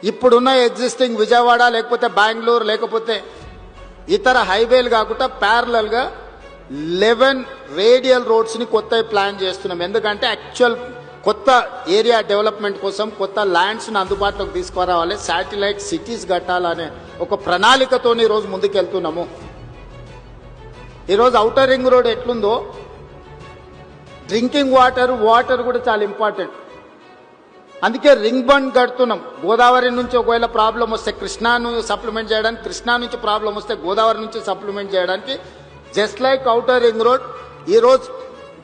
ఇప్పుడున్న ఎగ్జిస్టింగ్ విజయవాడ లేకపోతే బెంగళూరు లేకపోతే ఇతర హైవేలు కాకుండా ప్యారలల్గా 11 రేడియల్ రోడ్స్ని కొత్త ప్లాన్ చేస్తున్నాం. ఎందుకంటే యాక్చువల్ కొత్త ఏరియా డెవలప్మెంట్ కోసం కొత్త ల్యాండ్స్ని అందుబాటులోకి తీసుకురావాలి, శాటిలైట్ సిటీస్ కట్టాలనే ఒక ప్రణాళికతో ఈరోజు ముందుకెళ్తున్నాము. ఈరోజు ఔటర్ రింగ్ రోడ్ ఎట్లుందో డ్రింకింగ్ వాటర్ కూడా చాలా ఇంపార్టెంట్. అందుకే రింగ్ బండ్ కడుతున్నాం. గోదావరి నుంచి ఒకవేళ ప్రాబ్లం వస్తే కృష్ణాను సప్లిమెంట్ చేయడానికి, కృష్ణా నుంచి ప్రాబ్లం వస్తే గోదావరి నుంచి సప్లిమెంట్ చేయడానికి just like outer ring road ఈరోజు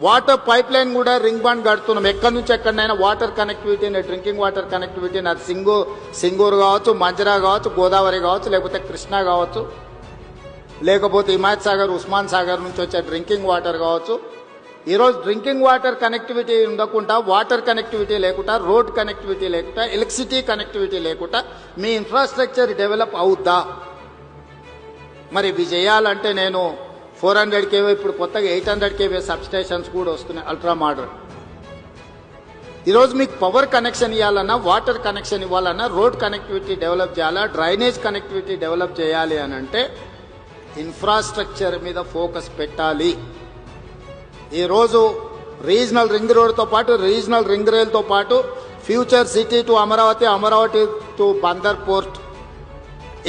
వాటర్ పైప్ లైన్ కూడా రింగ్ బండ్ కడుతున్నాం. ఎక్కడి నుంచి ఎక్కడైనా వాటర్ కనెక్టివిటీని, డ్రింకింగ్ వాటర్ కనెక్టివిటీని, అది సింగూరు కావచ్చు, మంజరా కావచ్చు, గోదావరి కావచ్చు, లేకపోతే కృష్ణా కావచ్చు, లేకపోతే హిమాయత్ సాగర్, ఉస్మాన్ సాగర్ నుంచి వచ్చే డ్రింకింగ్ వాటర్ కావచ్చు. ఈరోజు డ్రింకింగ్ వాటర్ కనెక్టివిటీ ఉండకుండా, వాటర్ కనెక్టివిటీ లేకుండా, రోడ్ కనెక్టివిటీ లేకుండా, ఎలక్ట్రిసిటీ కనెక్టివిటీ లేకుండా మీ ఇన్ఫ్రాస్ట్రక్చర్ డెవలప్ అవుద్దా? మరి ఇవి చేయాలంటే నేను 400 kV, ఇప్పుడు కొత్తగా 800 kV సబ్స్టేషన్స్ కూడా వస్తున్నాయి అల్ట్రా మోడర్న్. ఈరోజు మీకు పవర్ కనెక్షన్ ఇవ్వాలన్నా, వాటర్ కనెక్షన్ ఇవ్వాలన్నా, రోడ్ కనెక్టివిటీ డెవలప్ చేయాలా, డ్రైనేజ్ కనెక్టివిటీ డెవలప్ చేయాలి అని అంటే ఇన్ఫ్రాస్ట్రక్చర్ మీద ఫోకస్ పెట్టాలి. ఈరోజు రీజనల్ రింగ్ రోడ్తో పాటు, రీజనల్ రింగ్ రైల్తో పాటు future city to Amaravati, Amaravati to Bandar port,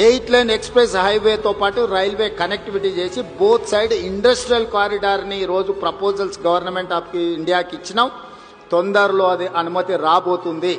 8 lane express హైవేతో పాటు రైల్వే కనెక్టివిటీ చేసి బోత్ సైడ్ ఇండస్ట్రియల్ కారిడార్ని ఈరోజు ప్రపోజల్స్ గవర్నమెంట్ ఆఫ్ ఇండియాకి ఇచ్చినాం. తొందరలో అది అనుమతి రాబోతుంది.